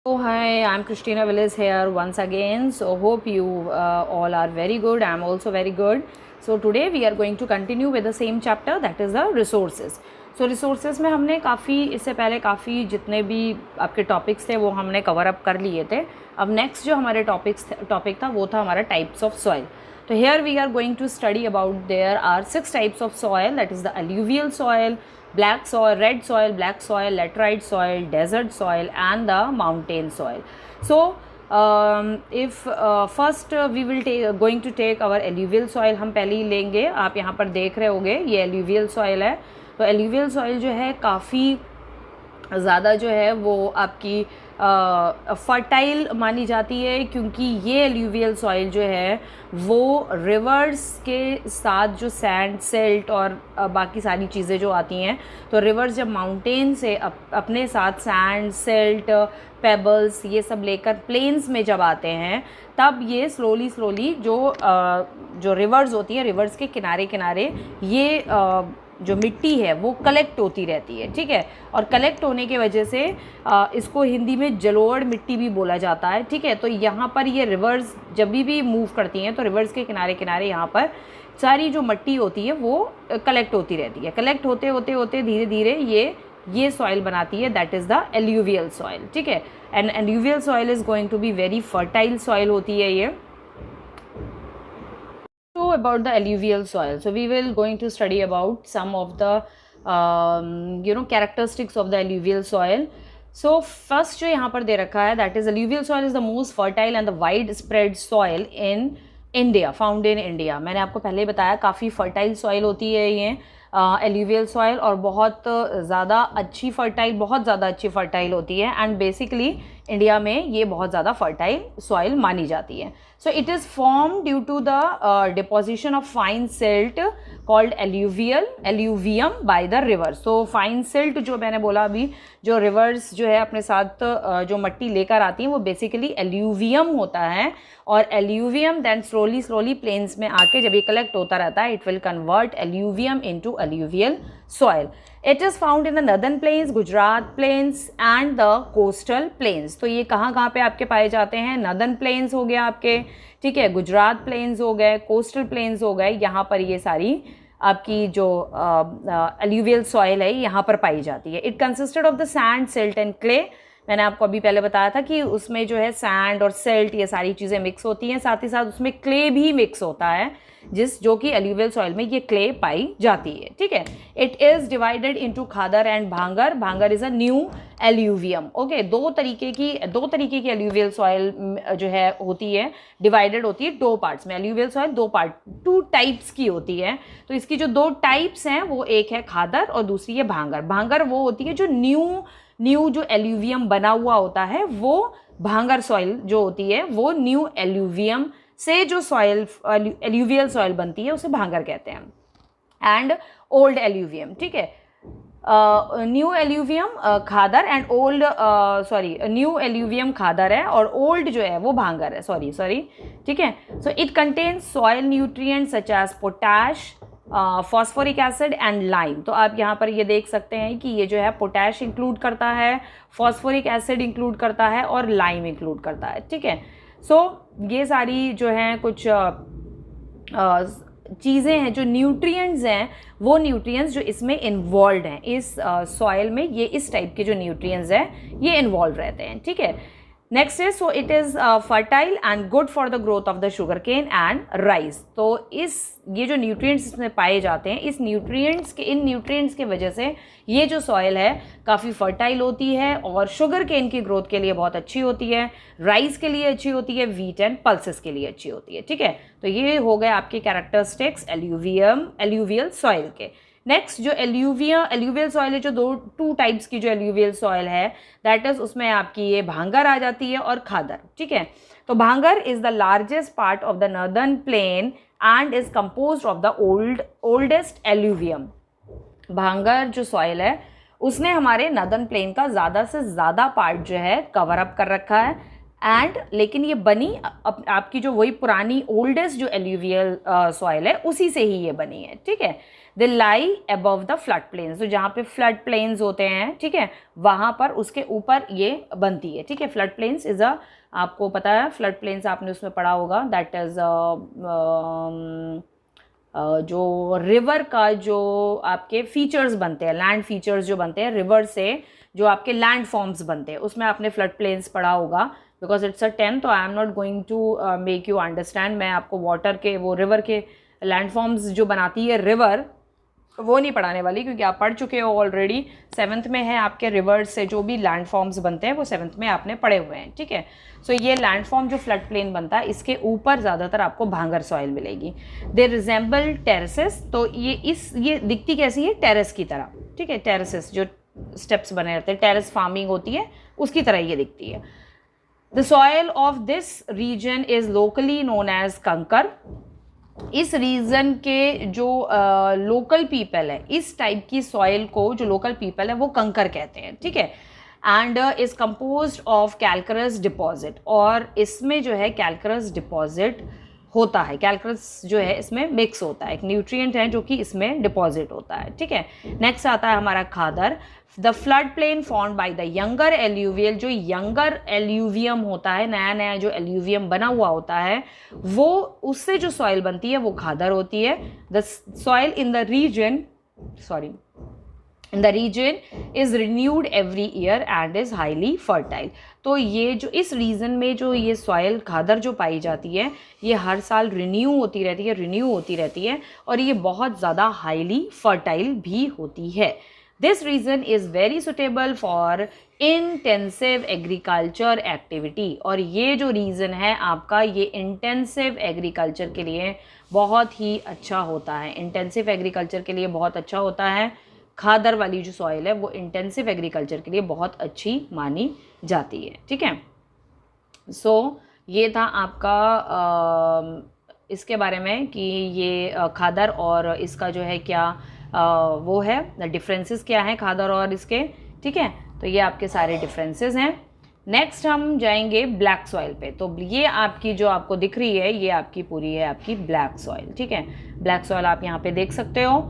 Oh, hi, I'm Christina Willis here once again. So, hope you all are very good. I'm also very good. So, today we are going to continue with the same chapter, that is the resources. So, resources में हमने काफ़ी इससे पहले काफ़ी जितने भी आपके topics थे वो हमने कवर अप कर लिए थे. अब नेक्स्ट जो हमारे टॉपिक था वो था हमारा टाइप्स ऑफ सॉइल. तो here we are going to study about there are 6 types of soil, that is the alluvial soil, black soil, red soil, black soil, laterite soil, desert soil and the mountain soil. So if first we will going to take our alluvial soil. हम पहले ही लेंगे. आप यहाँ पर देख रहे होंगे ये alluvial soil है. तो alluvial soil जो है काफ़ी ज़्यादा जो है वो आपकी फर्टाइल मानी जाती है, क्योंकि ये एल्यूवियल सॉइल जो है वो रिवर्स के साथ जो सैंड सिल्ट और बाकी सारी चीज़ें जो आती हैं, तो रिवर्स जब माउंटेन से अपने साथ सैंड सिल्ट पेबल्स ये सब लेकर प्लेन्स में जब आते हैं, तब ये स्लोली जो रिवर्स होती है, रिवर्स के किनारे किनारे ये जो मिट्टी है वो कलेक्ट होती रहती है. ठीक है. और कलेक्ट होने की वजह से इसको हिंदी में जलोढ़ मिट्टी भी बोला जाता है. ठीक है. तो यहाँ पर ये रिवर्स जब भी मूव करती हैं तो रिवर्स के किनारे किनारे यहाँ पर सारी जो मिट्टी होती है वो कलेक्ट होती रहती है. कलेक्ट होते होते होते धीरे धीरे ये सॉइल बनाती है, that is the alluvial soil. ठीक है. And alluvial soil is going to be very fertile soil होती है ये. About the alluvial soil, so we will going to study about some of the characteristics of the alluvial soil. So first जो यहाँ पर दे रखा है, that is alluvial soil is the most fertile and the widespread soil in India, found in India. मैंने आपको पहले बताया काफ़ी फर्टाइल सॉइल होती है ये एल्यूवियल सॉइल, और बहुत ज़्यादा अच्छी फर्टाइल होती है. एंड बेसिकली इंडिया में ये बहुत ज़्यादा फर्टाइल सॉइल मानी जाती है. So it is form due to the deposition of fine silt called alluvium by the rivers. तो फाइन सिल्ट जो मैंने बोला अभी, जो रिवर्स जो है अपने साथ जो मिट्टी लेकर आती हैं वो बेसिकली एल्यूवियम होता है. और एल्यूवियम देन स्लोली प्लेन्स में आके जब ये कलेक्ट होता रहता है, it will convert alluvium into alluvial soil. It is found in the northern plains, Gujarat plains and the coastal plains. तो ये कहाँ पे आपके पाए जाते हैं? नॉर्दर्न प्लेन्स हो गया आपके, ठीक है, गुजरात प्लेन्स हो गए, कोस्टल प्लेन्स हो गए, यहाँ पर ये सारी आपकी जो alluvial soil है यहाँ पर पाई जाती है. It consisted of the sand, silt and clay. मैंने आपको अभी पहले बताया था कि उसमें जो है सैंड और सिल्ट ये सारी चीज़ें मिक्स होती हैं, साथ ही साथ उसमें क्ले भी मिक्स होता है, जो कि एल्यूवियल सॉइल में ये क्ले पाई जाती है. ठीक है. It is divided into khadar and bhangar. Bhangar is a new alluvium. Okay. दो तरीके की एल्यूवियल सॉइल जो है होती है, डिवाइडेड होती है 2 पार्ट्स में. एल्यूवियल सॉइल 2 टाइप्स की होती है. तो इसकी जो 2 टाइप्स हैं वो एक है खादर और दूसरी है भांगर. भांगर वो होती है जो न्यू जो एल्यूवियम बना हुआ होता है, वो भांगर सॉइल जो होती है वो न्यू एल्यूवियम से जो सॉइल एल्यूवियल सॉइल बनती है उसे भांगर कहते हैं. एंड ओल्ड एल्यूवियम, ठीक है, new alluvium khadar and old new alluvium khadar है और ओल्ड जो है वो भांगर है. सॉरी. ठीक है. So it contains soil nutrients such as potash, phosphoric acid and lime. तो आप यहाँ पर ये देख सकते हैं कि ये जो है पोटैश इंक्लूड करता है, फॉस्फोरिक एसिड इंक्लूड करता है और लाइम इंक्लूड करता है. ठीक है. सो ये सारी जो हैं कुछ चीज़ें हैं, जो न्यूट्रिएंट्स हैं, वो न्यूट्रिएंट्स जो इसमें इन्वॉल्व हैं इस सॉइल में, ये इस टाइप के जो न्यूट्रिएंट्स हैं ये इन्वॉल्व रहते हैं. ठीक है. Next is, so it is fertile and good for the growth of the sugar cane and rice. तो ये जो न्यूट्रिएंट्स इसमें पाए जाते हैं, इन न्यूट्रिएंट्स के वजह से ये जो सॉइल है काफ़ी फर्टाइल होती है और शुगर केन की ग्रोथ के लिए बहुत अच्छी होती है, राइस के लिए अच्छी होती है, वीट एंड पल्सेस के लिए अच्छी होती है. ठीक है. तो ये हो गए आपके कैरेक्टरिस्टिक्स एल्यूवियल सॉइल के. नेक्स्ट जो एल्यूवियल सॉइल है, जो 2 टाइप्स की जो एल्यूवियल सॉइल है, दैट इज उसमें आपकी ये भांगर आ जाती है और खादर. ठीक है. तो भांगर is the largest part of the northern plain and is composed of the oldest alluvium. भांगर जो सॉइल है उसने हमारे नॉर्दर्न प्लेन का ज़्यादा से ज़्यादा पार्ट जो है कवर अप कर रखा है एंड लेकिन ये बनी आपकी जो वही पुरानी ओल्डेस्ट जो एल्यूवियल सॉइल है उसी से ही ये बनी है, ठीक है। दे लाई अबव द फ्लड प्लेन्स, तो जहाँ पे फ्लड प्लेन्स होते हैं, ठीक है, वहाँ पर उसके ऊपर ये बनती है, ठीक है। फ्लड प्लेन्स इज अ, आपको पता है फ्लड प्लेन्स आपने उसमें पढ़ा होगा, दैट इज जो रिवर का जो आपके फीचर्स बनते हैं, लैंड फीचर्स जो बनते हैं रिवर से, जो आपके लैंड फॉर्म्स बनते हैं, उसमें आपने फ्लड प्लेन्स पढ़ा होगा, बिकॉज इट्स अ 10, तो I am not going to make you understand. मैं आपको वाटर के वो रिवर के लैंड फॉर्म्स जो बनाती है रिवर, वो नहीं पढ़ाने वाली, क्योंकि आप पढ़ चुके हो ऑलरेडी। 7th में है आपके रिवर्स से जो भी लैंड फॉर्म्स बनते हैं वो 7th में आपने पढ़े हुए हैं, ठीक है। सो ये लैंड फॉर्म जो फ्लड प्लेन बनता है, इसके ऊपर ज़्यादातर आपको भांगर सॉइल मिलेगी। दे रिजेंबल टेरेसेस, तो ये दिखती कैसी है, टेरेस की तरह, ठीक है। टेरेसेस जो स्टेप्स बने रहते हैं, टेरेस फार्मिंग होती है उसकी तरह ये दिखती है। The soil of this region is locally known as kankar. इस रीजन के जो लोकल पीपल है, इस टाइप की सॉइल को जो लोकल पीपल है वो कंकर कहते हैं, ठीक है। And is composed of calcareous deposit, और इसमें जो है कैल्करस डिपॉजिट होता है, कैल्करस जो है इसमें मिक्स होता है, एक न्यूट्रिएंट है जो कि इसमें डिपॉजिट होता है, ठीक है। नेक्स्ट आता है हमारा khadar. The flood plain formed by the younger alluvial, जो यंगर एल्यूवियम होता है, नया नया जो एल्यूवियम बना हुआ होता है, वो उससे जो सॉइल बनती है वो खादर होती है। The soil in the region is renewed every year and is highly fertile. तो ये जो इस रीजन में जो ये सॉइल खादर जो पाई जाती है, ये हर साल रिन्यू होती रहती है और ये बहुत ज़्यादा हाईली फर्टाइल भी होती है। This region is very suitable for intensive agriculture activity, और ये जो रीज़न है आपका, ये इंटेंसिव एग्रीकल्चर के लिए बहुत ही अच्छा होता है, इंटेंसिव एग्रीकल्चर के लिए बहुत अच्छा होता है। खादर वाली जो सॉइल है वो इंटेंसिव एग्रीकल्चर के लिए बहुत अच्छी मानी जाती है, ठीक है। सो ये था आपका इसके बारे में कि ये खादर और इसका जो है क्या वो है डिफरेंसेस क्या हैं खादर और इसके, ठीक है। तो ये आपके सारे डिफरेंसेस हैं। नेक्स्ट हम जाएंगे ब्लैक सॉइल पे। तो ये आपकी जो आपको दिख रही है, ये आपकी पूरी है आपकी ब्लैक सॉइल, ठीक है। ब्लैक सॉइल आप यहाँ पे देख सकते हो,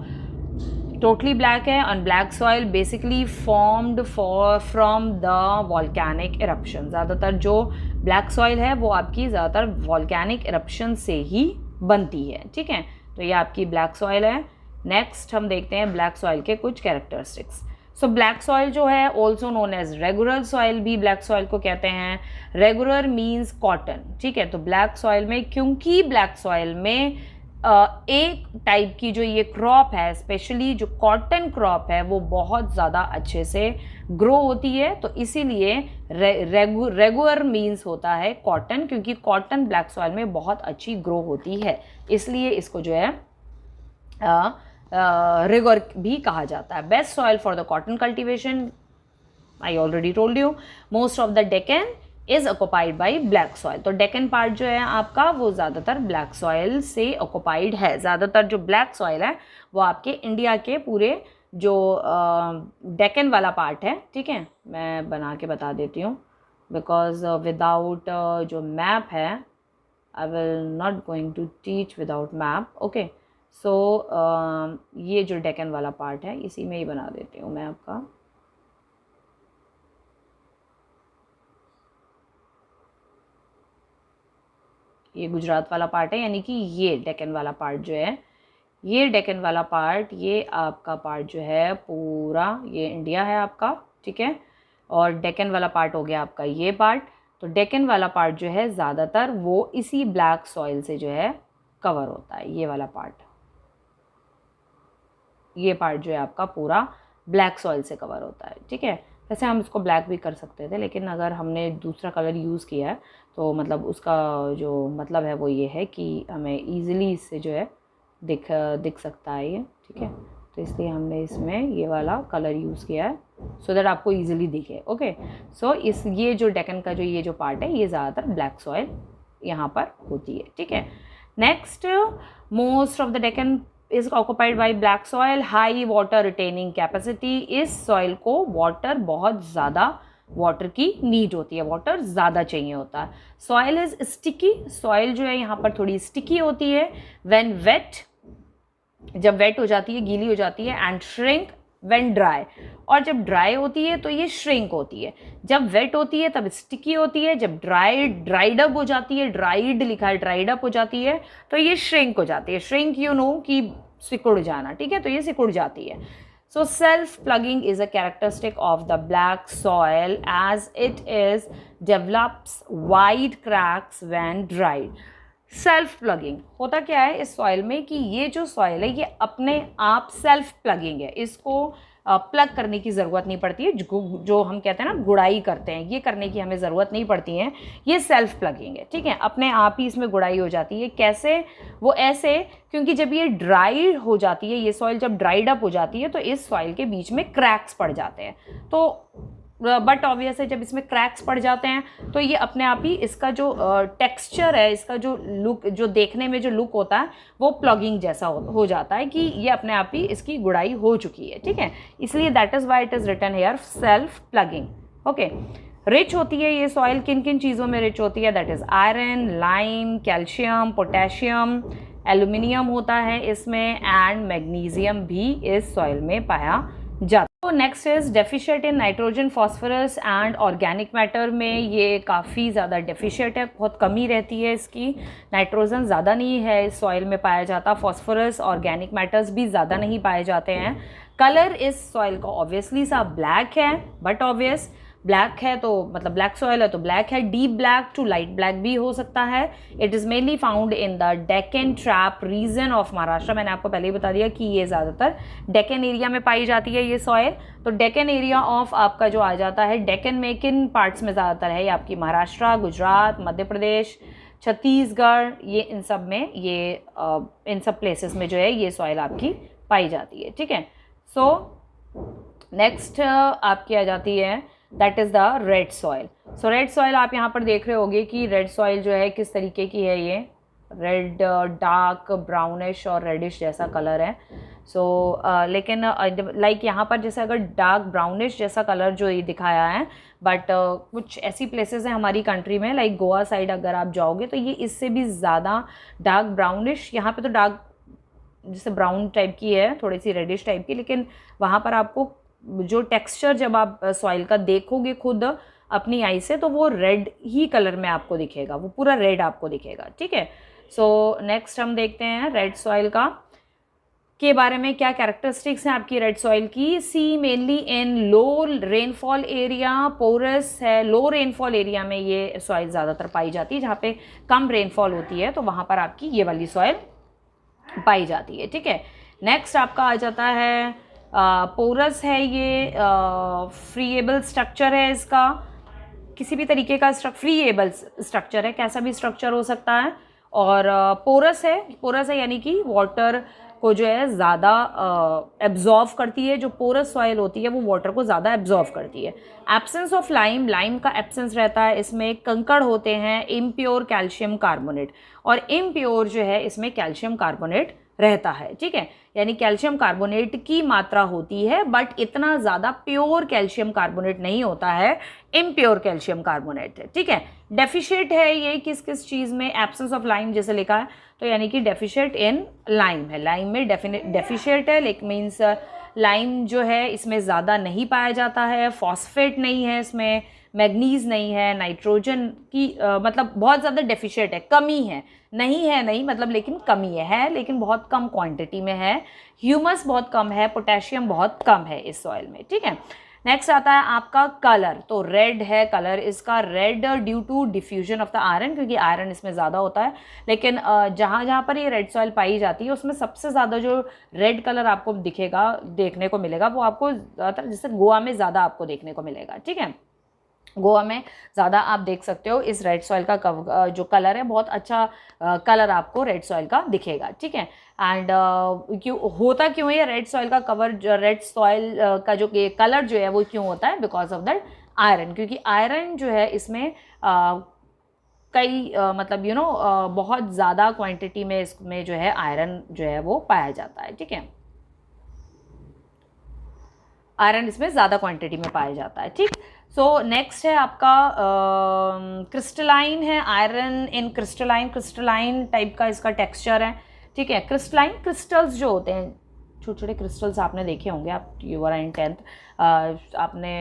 टोटली ब्लैक है। And black soil basically formed from the volcanic eruption. ज़्यादातर जो ब्लैक सॉइल है वो आपकी ज़्यादातर वॉल्केनिक इरप्शन से ही बनती है, ठीक है। तो ये आपकी ब्लैक सॉइल है। नेक्स्ट हम देखते हैं ब्लैक सॉइल के कुछ कैरेक्टरिस्टिक्स। सो ब्लैक सॉइल जो है also known as regular soil भी ब्लैक सॉइल को कहते हैं। रेगुलर मीन्स कॉटन, ठीक है। तो ब्लैक सॉइल में, क्योंकि ब्लैक सॉइल में एक टाइप की जो ये क्रॉप है, स्पेशली जो कॉटन क्रॉप है, वो बहुत ज़्यादा अच्छे से ग्रो होती है, तो इसीलिए रेगुलर मीन्स होता है कॉटन, क्योंकि कॉटन ब्लैक सॉइल में बहुत अच्छी ग्रो होती है, इसलिए इसको जो है रिगर भी कहा जाता है। Best soil for the cotton cultivation, I already told you. Most of the Deccan is occupied by black soil. तो डेक्कन पार्ट जो है आपका वो ज़्यादातर ब्लैक सॉइल से ऑक्युपाइड है। ज़्यादातर जो ब्लैक सॉइल है वो आपके इंडिया के पूरे जो डेक्कन वाला पार्ट है, ठीक है। मैं बना के बता देती हूँ, बिकॉज विदाउट जो मैप है, I will not going to teach without map, okay. So ये जो डेक्कन वाला पार्ट है इसी में ही बना देती हूँ मैं आपका। ये गुजरात वाला पार्ट है, यानी कि ये डेक्कन वाला पार्ट जो है, ये डेक्कन वाला पार्ट, ये आपका पार्ट जो है पूरा ये इंडिया है आपका, ठीक है। और डेक्कन वाला पार्ट हो गया आपका ये पार्ट। तो डेक्कन वाला पार्ट जो है ज़्यादातर वो इसी ब्लैक सॉइल से जो है कवर होता है। ये वाला पार्ट, ये पार्ट जो है आपका पूरा ब्लैक सॉइल से कवर होता है, ठीक है। वैसे हम इसको ब्लैक भी कर सकते थे, लेकिन अगर हमने दूसरा कलर यूज़ किया है तो मतलब उसका जो मतलब है वो ये है कि हमें ईज़िली इससे जो है दिख सकता है ये, ठीक है। तो इसलिए हमने इसमें ये वाला कलर यूज़ किया है सो दैट आपको ईज़िली दिखे, ओके। सो ये जो डेक्कन का जो ये जो पार्ट है, ये ज़्यादातर ब्लैक सॉइल यहाँ पर होती है, ठीक है। Next, most of the Deccan is occupied by black soil. High water retaining capacity, इस सॉइल को वाटर बहुत ज़्यादा वाटर की नीड होती है, वाटर ज़्यादा चाहिए होता है। सॉइल इज़ स्टिकी, सॉइल जो है यहाँ पर थोड़ी स्टिकी होती है। व्हेन वेट, जब वेट हो जाती है, गीली हो जाती है। एंड श्रिंक व्हेन ड्राई, और जब ड्राई होती है तो ये श्रिंक होती है। जब वेट होती है तब स्टिकी होती है, जब ड्राइड अप हो जाती है, ड्राइड लिखा है, ड्राइड अप हो जाती है तो ये श्रिंक हो जाती है। श्रिंक यू नो कि सिकुड़ जाना, ठीक है, तो ये सिकुड़ जाती है। So self-plugging is a characteristic of the black soil as it is develops wide cracks when dried. Self plugging होता क्या है इस सॉइल में कि ये जो सॉइल है ये अपने आप सेल्फ प्लगिंग है, इसको प्लग करने की ज़रूरत नहीं पड़ती है। जो हम कहते हैं ना गुड़ाई करते हैं, ये करने की हमें ज़रूरत नहीं पड़ती है, ये सेल्फ प्लगिंग है, ठीक है, अपने आप ही इसमें गुड़ाई हो जाती है। कैसे? वो ऐसे, क्योंकि जब ये ड्राई हो जाती है, ये सॉइल जब ड्राइड अप हो जाती है तो इस सॉइल के बीच में क्रैक्स पड़ जाते हैं। तो बट ऑब्वियस है जब इसमें क्रैक्स पड़ जाते हैं तो ये अपने आप ही इसका जो टेक्सचर है, इसका जो लुक, जो देखने में जो लुक होता है वो प्लगिंग जैसा हो जाता है कि ये अपने आप ही इसकी गुड़ाई हो चुकी है, ठीक है। इसलिए that is why it is written here self plugging. Okay, rich होती है ये सॉइल, किन किन चीज़ों में रिच होती है? That is iron, lime, calcium, potassium, aluminium होता है इसमें, एंड मैग्नीशियम भी इस सॉइल में पाया जाता है। तो next is deficient in nitrogen, phosphorus and organic matter में ये काफ़ी ज़्यादा डेफिशिएंट है, बहुत कमी रहती है इसकी। नाइट्रोजन ज़्यादा नहीं है इस सॉइल में पाया जाता, फॉस्फोरस, ऑर्गेनिक मैटर्स भी ज़्यादा नहीं पाए जाते हैं। कलर इस सॉइल का ऑब्वियसली सा ब्लैक है, बट ऑब्वियस ब्लैक है तो मतलब ब्लैक सॉइल है तो ब्लैक है, deep black to light black भी हो सकता है। It is mainly found in the Deccan trap region of Maharashtra. मैंने आपको पहले ही बता दिया कि ये ज़्यादातर डेक्कन एरिया में पाई जाती है ये सॉइल। तो डेक्कन एरिया ऑफ आपका जो आ जाता है, डेक्कन में किन पार्ट्स में ज़्यादातर है? ये आपकी महाराष्ट्र, गुजरात, मध्य प्रदेश, छत्तीसगढ़, ये इन सब में, ये इन सब प्लेसेस में जो है ये सॉइल आपकी पाई जाती है, ठीक है। सो नेक्स्ट आपकी आ जाती है that is the red soil. So red soil आप यहाँ पर देख रहे होगे कि रेड सॉइल जो है किस तरीके की है, ये रेड डार्क ब्राउनिश और रेडिश जैसा कलर है। सो लेकिन लाइक यहाँ पर जैसे अगर डार्क ब्राउनिश जैसा कलर जो ये दिखाया है, बट कुछ ऐसी प्लेसेस हैं हमारी कंट्री में, लाइक गोवा साइड अगर आप जाओगे तो ये इससे भी ज़्यादा डार्क ब्राउनिश, यहाँ पे तो डार्क जैसे ब्राउन टाइप की है, थोड़ी सी रेडिश टाइप की, लेकिन वहाँ पर आपको जो टेक्सचर जब आप सॉइल का देखोगे खुद अपनी आई से तो वो रेड ही कलर में आपको दिखेगा, वो पूरा रेड आपको दिखेगा, ठीक है। सो नेक्स्ट हम देखते हैं रेड सॉइल का के बारे में, क्या कैरेक्टरिस्टिक्स हैं आपकी रेड सॉइल की। See mainly in low rainfall area, porous है, लो रेनफॉल एरिया में ये सॉइल ज़्यादातर पाई जाती है, जहाँ पे कम रेनफॉल होती है तो वहाँ पर आपकी ये वाली सॉइल पाई जाती है, ठीक है। नेक्स्ट आपका आ जाता है पोरस है, ये फ्रीएबल स्ट्रक्चर है इसका, किसी भी तरीके का फ्रीएबल स्ट्रक्चर है, कैसा भी स्ट्रक्चर हो सकता है। और पोरस है यानी कि वाटर को जो है ज़्यादा एब्जॉर्व करती है, जो पोरस सॉइल होती है वो वाटर को ज़्यादा एब्जॉर्व करती है। एब्सेंस ऑफ लाइम का एब्सेंस रहता है इसमें, कंकड़ होते हैं, इम्प्योर कैल्शियम कार्बोनेट, और इम्प्योर जो है इसमें कैल्शियम कार्बोनेट रहता है, ठीक है, यानी कैल्शियम कार्बोनेट की मात्रा होती है बट इतना ज़्यादा प्योर कैल्शियम कार्बोनेट नहीं होता है, इम्प्योर कैल्शियम कार्बोनेट है, ठीक है। डेफिशिएंट है ये किस किस चीज़ में? एब्सेंस ऑफ लाइम जैसे लिखा है तो यानी कि डेफिशिएंट इन लाइम है, लाइम में डेफिशिएंट है, लाइक मीन्स लाइम जो है इसमें ज़्यादा नहीं पाया जाता है, फॉस्फेट नहीं है इसमें, मैग्नीज नहीं है, नाइट्रोजन की मतलब बहुत ज़्यादा डेफिशिएंट है, कमी है, नहीं मतलब लेकिन कमी है लेकिन बहुत कम क्वांटिटी में है, ह्यूमस बहुत कम है, पोटेशियम बहुत कम है इस सॉइल में, ठीक है। नेक्स्ट आता है आपका कलर, तो रेड है कलर इसका, red due to diffusion of the iron, क्योंकि आयरन इसमें ज़्यादा होता है। लेकिन जहाँ पर ये रेड सॉइल पाई जाती है उसमें सबसे ज़्यादा जो रेड कलर आपको दिखेगा, देखने को मिलेगा, वो आपको ज़्यादातर जैसे गोवा में ज़्यादा आपको देखने को मिलेगा, ठीक है। गोवा में ज़्यादा आप देख सकते हो इस रेड सॉइल का जो कलर है, बहुत अच्छा कलर आपको रेड सॉइल का दिखेगा, ठीक है। एंड क्यों ये रेड सॉइल का कवर, रेड सॉइल का जो कलर जो है वो क्यों होता है? बिकॉज ऑफ दैट आयरन, क्योंकि आयरन जो है इसमें कई मतलब बहुत ज़्यादा क्वांटिटी में इसमें जो है आयरन जो है वो पाया जाता है, ठीक है, आयरन इसमें ज़्यादा क्वांटिटी में पाया जाता है, ठीक। सो नेक्स्ट है आपका क्रिस्टलाइन है, आयरन इन क्रिस्टलाइन टाइप का इसका टेक्सचर है, ठीक है। क्रिस्टलाइन क्रिस्टल्स जो होते हैं, छोटे छोटे क्रिस्टल्स आपने देखे होंगे, आप यू आर इन 10th, आपने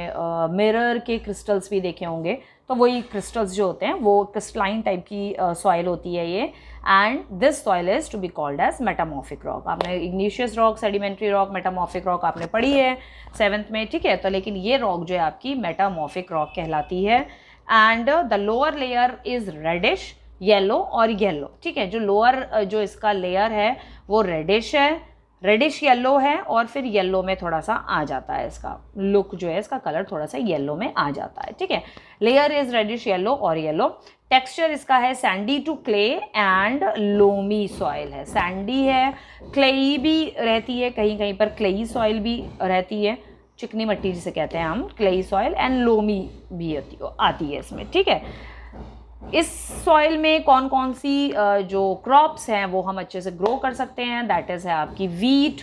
मिरर के क्रिस्टल्स भी देखे होंगे, तो वही क्रिस्टल्स जो होते हैं वो क्रिस्टलाइन टाइप की सॉइल होती है ये। And this soil is to be called as metamorphic rock. आपने igneous rock, sedimentary rock, metamorphic rock आपने पढ़ी है 7th में, ठीक है। तो लेकिन ये रॉक जो है आपकी मेटामॉर्फिक रॉक कहलाती है। And the lower layer is reddish yellow और येलो, ठीक है। जो लोअर जो इसका लेयर है वो रेडिश है, रेडिश येलो है, और फिर येलो में थोड़ा सा आ जाता है, इसका लुक जो है, इसका कलर थोड़ा सा येलो में आ जाता है, ठीक है। लेयर इज रेडिश येलो और येलो। टेक्सचर इसका है sandy to clay and loamy soil है, सैंडी है, क्लेई भी रहती है, कहीं कहीं पर क्लेई सॉइल भी रहती है, चिकनी मिट्टी जिसे कहते हैं हम, क्लेई सॉइल, एंड लोमी भी आती है इसमें, ठीक है। इस सॉइल में कौन कौन सी जो क्रॉप्स हैं वो हम अच्छे से ग्रो कर सकते हैं, दैट इज़ है आपकी वीट,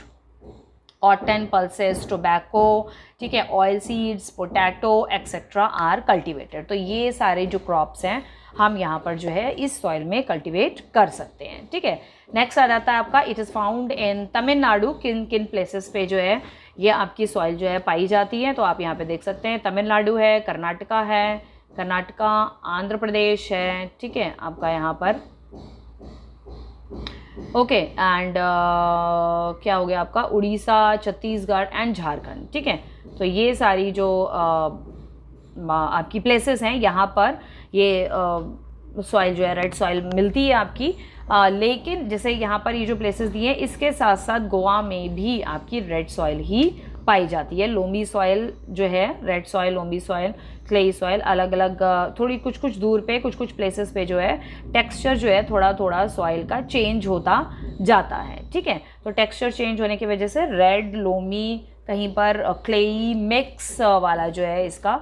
कॉटन, पल्सेस, टोबैको, ठीक है, oil seeds, potato etcetera are cultivated. तो ये सारे जो क्रॉप्स हैं हम यहाँ पर जो है इस सॉइल में कल्टिवेट कर सकते हैं, ठीक है। नेक्स्ट आ जाता है आपका, इट इज़ फाउंड इन तमिलनाडु। किन किन प्लेसेस पे जो है ये आपकी सॉइल जो है पाई जाती है, तो आप यहाँ पे देख सकते हैं, तमिलनाडु है, कर्नाटका है, कर्नाटका, आंध्र प्रदेश है, ठीक है, आपका यहाँ पर, ओके। एंड क्या हो गया आपका, उड़ीसा, छत्तीसगढ़ एंड झारखंड, ठीक है। तो ये सारी जो आपकी प्लेसेस हैं यहाँ पर ये सॉइल जो है रेड सॉइल मिलती है आपकी। लेकिन जैसे यहाँ पर ये जो प्लेसेस दिए हैं, इसके साथ साथ गोवा में भी आपकी रेड सॉइल ही पाई जाती है। लोमी सॉइल जो है, red soil, loamy soil, clayey soil, अलग अलग थोड़ी कुछ कुछ दूर पे, कुछ कुछ प्लेसेस पे जो है टेक्सचर जो है थोड़ा थोड़ा सॉइल का चेंज होता जाता है, ठीक है। तो टेक्सचर चेंज होने की वजह से रेड, लोमी, कहीं पर क्लेई मिक्स वाला जो है इसका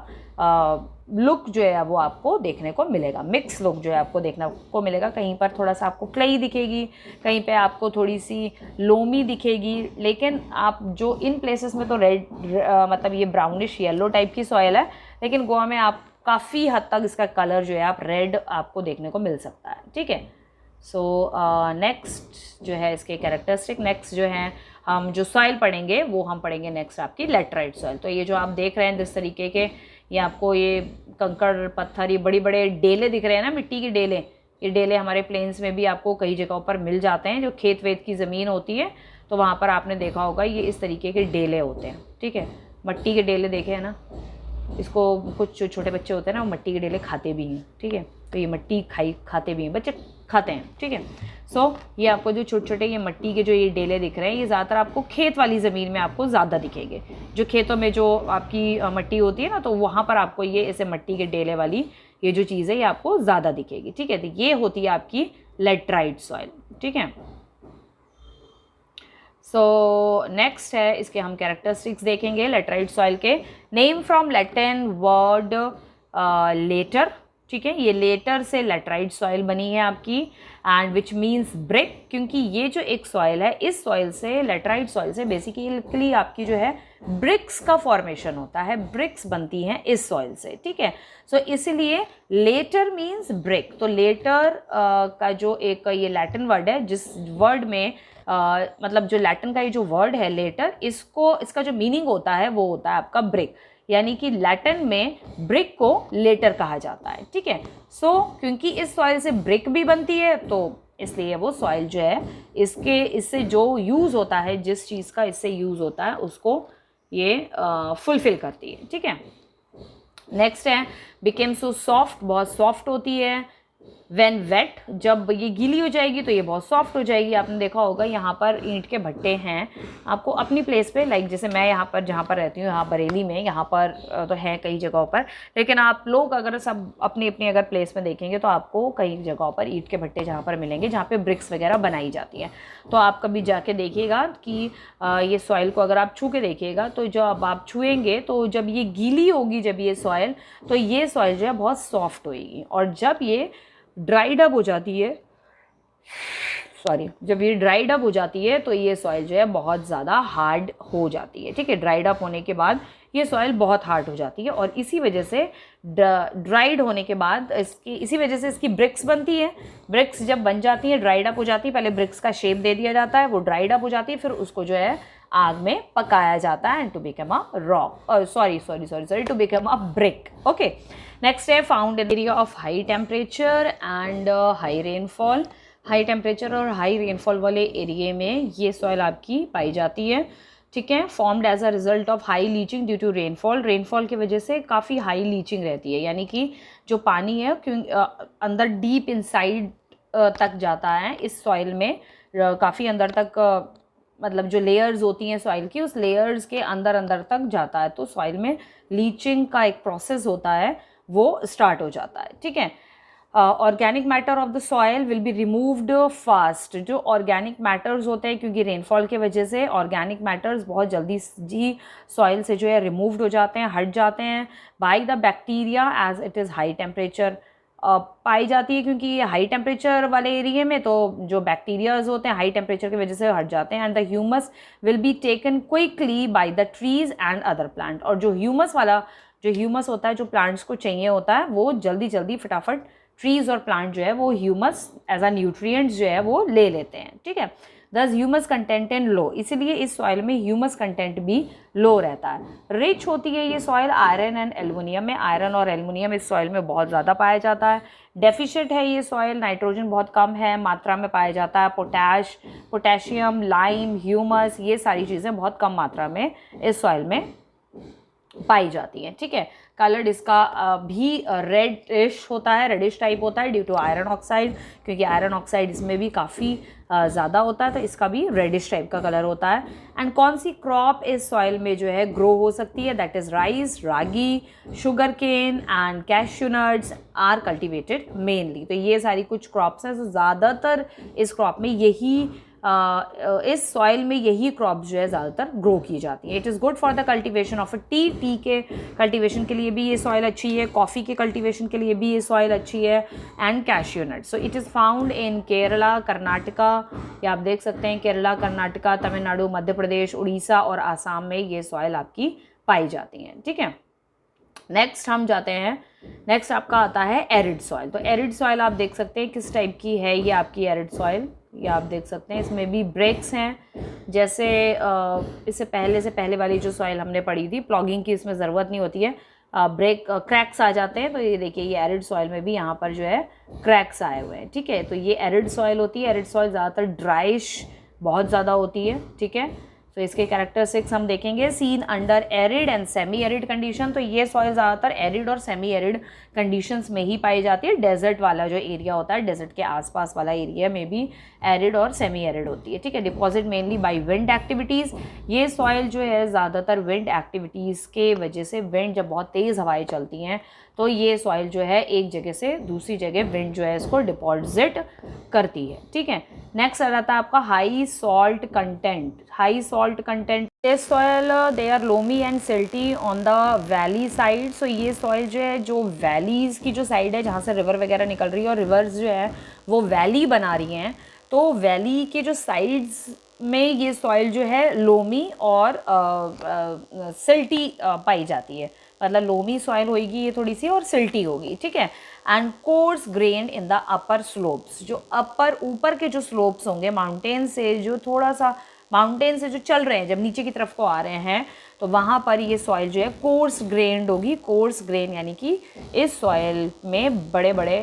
लुक जो है वो आपको देखने को मिलेगा, मिक्स लुक जो है आपको देखने को मिलेगा। कहीं पर थोड़ा सा आपको क्लेई दिखेगी, कहीं पे आपको थोड़ी सी लोमी दिखेगी, लेकिन आप जो इन प्लेसेस में तो रेड मतलब ये ब्राउनिश येलो टाइप की सॉइल है, लेकिन गोवा में आप काफ़ी हद तक इसका कलर जो है आप रेड आपको देखने को मिल सकता है, ठीक है। सो नेक्स्ट जो है इसके कैरेक्टरिस्टिक, नेक्स्ट जो है हम जो सॉइल पढ़ेंगे वो हम पढ़ेंगे नेक्स्ट आपकी लैटराइट सॉइल। तो ये जो आप देख रहे हैं जिस तरीके के ये आपको ये कंकड़ पत्थर, ये बड़े बड़े डेले दिख रहे हैं ना, मिट्टी के डेले, ये डेले हमारे प्लेन्स में भी आपको कई जगहों पर मिल जाते हैं। जो खेत वेत की ज़मीन होती है तो वहाँ पर आपने देखा होगा ये इस तरीके के डेले होते हैं, ठीक है। मट्टी के डेले देखे हैं ना, इसको कुछ छोटे बच्चे होते हैं ना वो मट्टी के डेले खाते भी हैं, ठीक है। तो ये मट्टी खाते भी हैं, बच्चे खाते हैं, ठीक है। सो ये आपको जो छोटे छोटे ये मट्टी के जो ये डेले दिख रहे हैं, ये ज़्यादातर आपको खेत वाली ज़मीन में आपको ज़्यादा दिखेंगे। जो खेतों में जो आपकी मट्टी होती है ना, तो वहाँ पर आपको ये ऐसे मट्टी के डेले वाली ये जो चीज़ है ये आपको ज़्यादा दिखेगी, ठीक है। तो ये होती है आपकी लैटराइट सॉइल, ठीक है। सो नेक्स्ट है इसके हम कैरेक्टरिस्टिक्स देखेंगे लैटराइट सॉइल के। Name from Latin word later, ठीक है, ये लेटर से लैटराइट सॉइल बनी है आपकी, एंड विच मीन्स ब्रिक, क्योंकि ये जो एक सॉइल है, इस सॉइल से, लैटराइट सॉइल से बेसिकली आपकी जो है ब्रिक्स का फॉर्मेशन होता है, ब्रिक्स बनती हैं इस सॉइल से, ठीक है। सो इसलिए लेटर मीन्स ब्रिक। तो लेटर का जो एक ये लैटिन वर्ड है, जिस वर्ड में मतलब जो लैटिन का ये जो वर्ड है लेटर, इसका जो मीनिंग होता है वो होता है आपका ब्रिक, यानी कि लैटिन में ब्रिक को लेटर कहा जाता है, ठीक है। सो क्योंकि इस सॉइल से ब्रिक भी बनती है तो इसलिए वो सॉइल जो है इससे जो यूज़ होता है, जिस चीज़ का इससे यूज़ होता है उसको ये फुलफिल करती है, ठीक है। नेक्स्ट है बिकेम सो सॉफ्ट, बहुत सॉफ्ट होती है। व्हेन वेट, जब ये गीली हो जाएगी तो ये बहुत सॉफ्ट हो जाएगी। आपने देखा होगा यहाँ पर ईंट के भट्टे हैं आपको अपनी प्लेस पे, लाइक जैसे मैं यहाँ पर जहाँ पर रहती हूँ, यहाँ बरेली में, यहाँ पर तो है कई जगहों पर, लेकिन आप लोग अगर सब अपनी अपनी अगर प्लेस में देखेंगे तो आपको कई जगहों पर ईंट के भट्टे जहाँ पर मिलेंगे जहाँ पे ब्रिक्स वगैरह बनाई जाती है। तो आप कभी जाके देखिएगा कि ये सॉइल को अगर आप छू के देखिएगा तो जब आप छुएंगे तो जब ये गीली होगी, जब ये सॉइल, तो ये सॉइल जो है बहुत सॉफ्ट होएगी, और जब ये ड्राइड अप हो जाती है, जब ये ड्राइड अप हो जाती है तो ये सॉइल जो है बहुत ज़्यादा हार्ड हो जाती है, ठीक है। ड्राइड अप होने के बाद ये सॉइल बहुत हार्ड हो जाती है और इसी वजह से ड्राइड होने के बाद इसी वजह से इसकी ब्रिक्स बनती है। ब्रिक्स जब बन जाती हैं, ड्राइड अप हो जाती है, पहले ब्रिक्स का शेप दे दिया जाता है, वो ड्राइड अप हो जाती है, फिर उसको जो है आग में पकाया जाता है and to become a rock, sorry to become a brick. Okay, next है found in area of high temperature and high rainfall. High temperature और हाई रेनफॉल वाले एरिए में ये सॉइल आपकी पाई जाती है, ठीक है। Formed as a result of high leaching due to rainfall. Rainfall की वजह से काफ़ी हाई लीचिंग रहती है, यानी कि जो पानी है अंदर डीप इनसाइड तक जाता है इस सॉइल में, काफ़ी अंदर तक मतलब जो लेयर्स होती हैं सॉइल की, उस लेयर्स के अंदर अंदर तक जाता है, तो सॉइल में लीचिंग का एक प्रोसेस होता है वो स्टार्ट हो जाता है, ठीक है। Organic matter of the soil will be removed fast. जो ऑर्गेनिक मैटर्स होते हैं, क्योंकि रेनफॉल की वजह से ऑर्गेनिक मैटर्स बहुत जल्दी जी सॉइल से जो है रिमूव्ड हो जाते हैं, हट जाते हैं by the bacteria as it is high temperature पाई जाती है, क्योंकि ये हाई टेम्परेचर वाले एरिया में तो जो बैक्टीरियाज होते हैं हाई टेम्परेचर की वजह से हट जाते हैं and the humus will be taken quickly by the trees and other plant. और जो ह्यूमस होता है, जो प्लांट्स को चाहिए होता है, वो जल्दी जल्दी फटाफट ट्रीज और प्लांट जो है वो ह्यूमस एज अ न्यूट्रिएंट्स जो है वो ले लेते हैं, ठीक है। दस ह्यूमस कंटेंट इन लो, इसीलिए इस सॉइल में ह्यूमस कंटेंट भी लो रहता है। रिच होती है ये सॉइल आयरन एंड एल्युमिनियम में। आयरन और एल्युमिनियम इस सॉइल में बहुत ज़्यादा पाया जाता है। डेफिशिएंट है ये सॉइल, नाइट्रोजन बहुत कम है मात्रा में पाया जाता है। पोटेशियम, लाइम, ह्यूमस, ये सारी चीज़ें बहुत कम मात्रा में इस सॉइल में पाई जाती हैं, ठीक है। कलर्ड इसका भी रेडिश होता है, रेडिश टाइप होता है ड्यू टू आयरन ऑक्साइड, क्योंकि आयरन ऑक्साइड इसमें भी काफ़ी ज़्यादा होता है, तो इसका भी रेडिश टाइप का कलर होता है। एंड कौन सी क्रॉप इस सॉइल में जो है ग्रो हो सकती है, that is rice, ragi, sugar cane and cashew nuts are cultivated mainly. तो ये सारी कुछ क्रॉप्स हैं, तो ज़्यादातर इस क्रॉप में इस सॉइल में यही क्रॉप जो है ज़्यादातर ग्रो की जाती है। It is good for the cultivation of T के कल्टीवेशन के लिए भी ये सॉइल अच्छी है, कॉफ़ी के कल्टीवेशन के लिए भी ये सॉइल अच्छी है, and cashew nut. So it is found in Kerala, Karnataka, या आप देख सकते हैं केरला, कर्नाटका, तमिलनाडु, मध्य प्रदेश, उड़ीसा और आसाम में ये सॉइल आपकी पाई जाती हैं, ठीक है। नेक्स्ट हम जाते हैं, नेक्स्ट आपका आता है एरिड सॉइल। तो एरिड सॉइल आप देख सकते हैं किस टाइप की है ये आपकी एरिड सॉइल, ये आप देख सकते हैं। इसमें भी ब्रेक्स हैं, जैसे इससे पहले वाली जो सॉइल हमने पढ़ी थी, प्लॉगिंग की इसमें ज़रूरत नहीं होती है, क्रैक्स आ जाते हैं। तो ये देखिए ये एरिड सॉइल में भी यहाँ पर जो है क्रैक्स आए हुए हैं, ठीक है। तो ये एरिड सॉइल होती है। एरिड सॉइल ज़्यादातर ड्राइश बहुत ज़्यादा होती है, ठीक है। तो इसके कैरेक्टरिस्टिक्स हम देखेंगे। Seen under arid and semi arid condition, तो ये सॉइल ज़्यादातर एरिड और सेमी एरिड कंडीशंस में ही पाई जाती है। डेजर्ट वाला जो एरिया होता है, डेजर्ट के आसपास वाला एरिया में भी एरिड और सेमी एरिड होती है, ठीक है। Deposit mainly by wind activities, ये सॉइल जो है ज़्यादातर विंड एक्टिविटीज़ के वजह से, विंड जब बहुत तेज़ हवाएं चलती हैं तो ये सॉइल जो है एक जगह से दूसरी जगह विंड जो है इसको डिपॉजिट करती है, ठीक है। नेक्स्ट आ जाता है आपका high salt content. High salt content, this soil they are loamy and silty on the valley side. So ये सॉइल जो है, जो वैलीज़ की जो साइड है जहाँ से रिवर वगैरह निकल रही है और रिवर्स जो है वो वैली बना रही हैं, तो वैली के जो साइड्स में ये सॉइल जो है लोमी और सिल्टी पाई जाती है। मतलब लोमी सॉइल होगी ये थोड़ी सी और सिल्टी होगी, ठीक है। And coarse grain in the upper slopes, जो ऊपर के जो स्लोप्स होंगे माउंटेन से, जो थोड़ा सा माउंटेन से जो चल रहे हैं, जब नीचे की तरफ को आ रहे हैं, तो वहाँ पर ये सॉइल जो है कोर्स ग्रेन्ड होगी। कोर्स ग्रेन यानी कि इस सॉइल में बड़े बड़े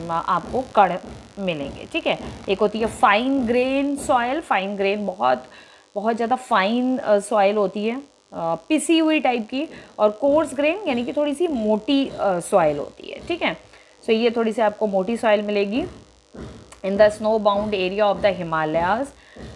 आपको कण मिलेंगे, ठीक है। एक होती है fine grain soil, fine grain बहुत ज़्यादा फाइन सॉइल होती है, पिसी हुई टाइप की, और कोर्स ग्रेन यानी कि थोड़ी सी मोटी सॉइल होती है, ठीक है। सो ये थोड़ी सी आपको मोटी सॉइल मिलेगी। In the snow bound area of the Himalayas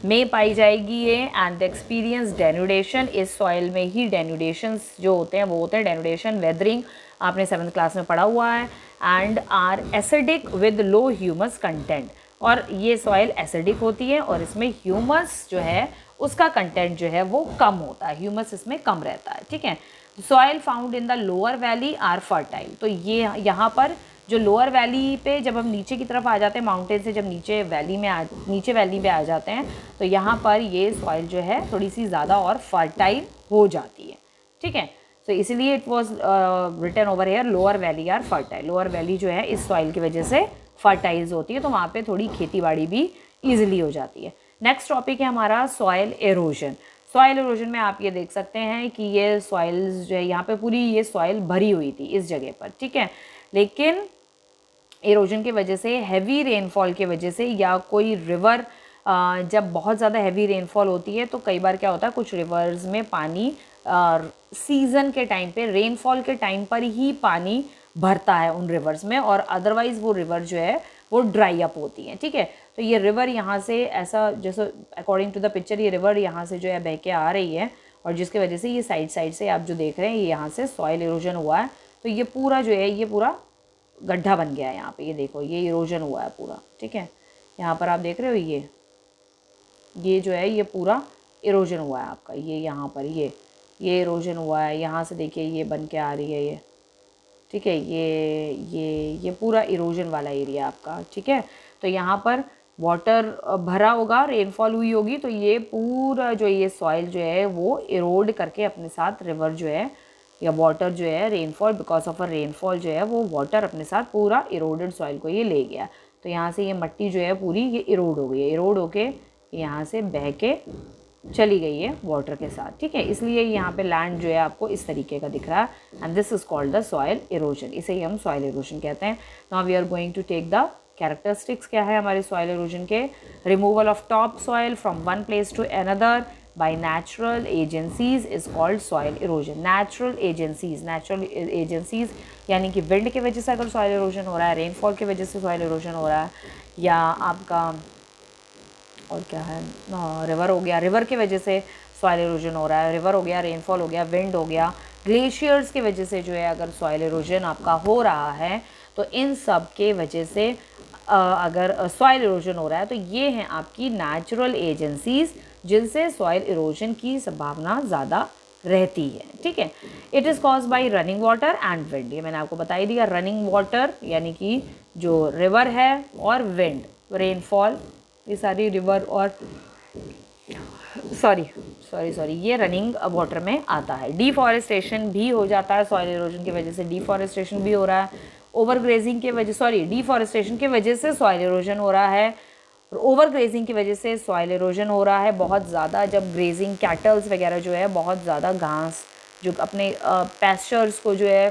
में पाई जाएगी ये। एंड द एक्सपीरियंस डेनुडेशन, इस सॉइल में ही डेनुडेशंस जो होते हैं वो होते हैं डेनुडेशन, वेदरिंग, आपने 7th क्लास में पढ़ा हुआ है। And are acidic with low humus content, और ये सॉइल एसिडिक होती है और इसमें ह्यूमस जो है उसका कंटेंट जो है वो कम होता है, ह्यूमस इसमें कम रहता है, ठीक है। Soil found in the lower valley are fertile, तो ये यहाँ पर जो लोअर वैली पे जब हम नीचे की तरफ आ जाते हैं, माउंटेन से जब नीचे वैली में आ जाते हैं, तो यहाँ पर ये सॉइल जो है थोड़ी सी ज़्यादा और फर्टाइल हो जाती है, ठीक है। तो इसीलिए it was written over here lower valley are fertile. Lower valley जो है इस सॉइल की वजह से फर्टाइज होती है, तो वहाँ पे थोड़ी खेती बाड़ी भी ईजिली हो जाती है। नेक्स्ट टॉपिक है हमारा सॉइल एरोजन। सॉइल एरोजन में आप ये देख सकते हैं कि ये सॉइल्स जो है यहाँ पे पूरी ये सॉइल भरी हुई थी इस जगह पर, ठीक है, लेकिन एरोजन की वजह से, हैवी रेनफॉल की वजह से, या कोई रिवर जब बहुत ज़्यादा हैवी रेनफॉल होती है तो कई बार क्या होता है कुछ रिवर्स में पानी सीज़न के टाइम पे, रेनफॉल के टाइम पर ही पानी भरता है उन रिवर्स में, और अदरवाइज़ वो रिवर जो है वो ड्राई अप होती हैं, ठीक है। तो ये रिवर यहाँ से ऐसा, जैसे अकॉर्डिंग टू द पिक्चर ये रिवर यहाँ से जो है बह के आ रही है, और जिसकी वजह से ये साइड से आप जो देख रहे हैं ये यहाँ से सॉइल इरोजन हुआ है। तो ये पूरा जो है ये पूरा गड्ढा बन गया है यहाँ पे, ये देखो ये इरोजन हुआ है पूरा, ठीक है। यहाँ पर आप देख रहे हो ये जो है ये पूरा इरोजन हुआ है आपका, ये यहाँ पर ये इरोजन हुआ है। यहाँ से देखिए ये बन के आ रही है ये, ठीक है, ये पूरा इरोजन वाला एरिया आपका, ठीक है। तो यहाँ पर वाटर भरा होगा, रेनफॉल हुई होगी, तो ये पूरा जो ये सॉइल जो है वो इरोड करके अपने साथ रिवर जो है या वाटर जो है, rainfall, because of a rainfall जो है वो वाटर अपने साथ पूरा इरोडेड सॉइल को ये ले गया। तो यहाँ से ये मट्टी जो है पूरी ये इरोड हो गई है, इरोड होके यहाँ से बह के चली गई है वाटर के साथ, ठीक है। इसलिए यहाँ पे लैंड जो है आपको इस तरीके का दिख रहा है, and this is called the soil erosion, इसे ही हम सॉइल इरोजन कहते हैं। Now we are going to take the characteristics क्या है हमारे सॉइल इरोजन के। Removal of top soil from one place to another by natural agencies is called soil erosion. Natural agencies यानी कि विंड की वजह से अगर सॉइल इरोजन हो रहा है, रेनफॉल की वजह से सॉइल इरोजन हो रहा है, या आपका और क्या है रिवर हो गया, रिवर की वजह से सॉइल इरोजन हो रहा है, रिवर हो गया, रेनफॉल हो गया, विंड हो गया, ग्लेशियर्स की वजह से जो है अगर सॉइल इरोजन आपका हो रहा है, तो इन सब के वजह से अगर सॉइल इरोजन हो रहा है तो ये हैं आपकी नेचुरल एजेंसीज जिनसे सॉइल इरोजन की संभावना ज़्यादा रहती है, ठीक है। It is cause by running water and wind, ये मैंने आपको बता ही दिया। रनिंग वाटर यानी कि जो रिवर है, और विंड, रेनफॉल, ये सारी रिवर और सॉरी ये रनिंग वाटर में आता है। डिफॉरेस्टेशन भी हो जाता है सॉइल इरोजन की वजह से, डिफॉरेस्टेशन भी हो रहा है। ओवर ग्रेजिंग के वजह डिफॉरेस्टेशन की वजह से सॉइल इरोजन हो रहा है, और ओवर ग्रेजिंग की वजह से सॉइल इरोजन हो रहा है बहुत ज़्यादा। जब ग्रेजिंग कैटल्स वगैरह जो है बहुत ज़्यादा घास जो अपने पैस्चर्स को जो है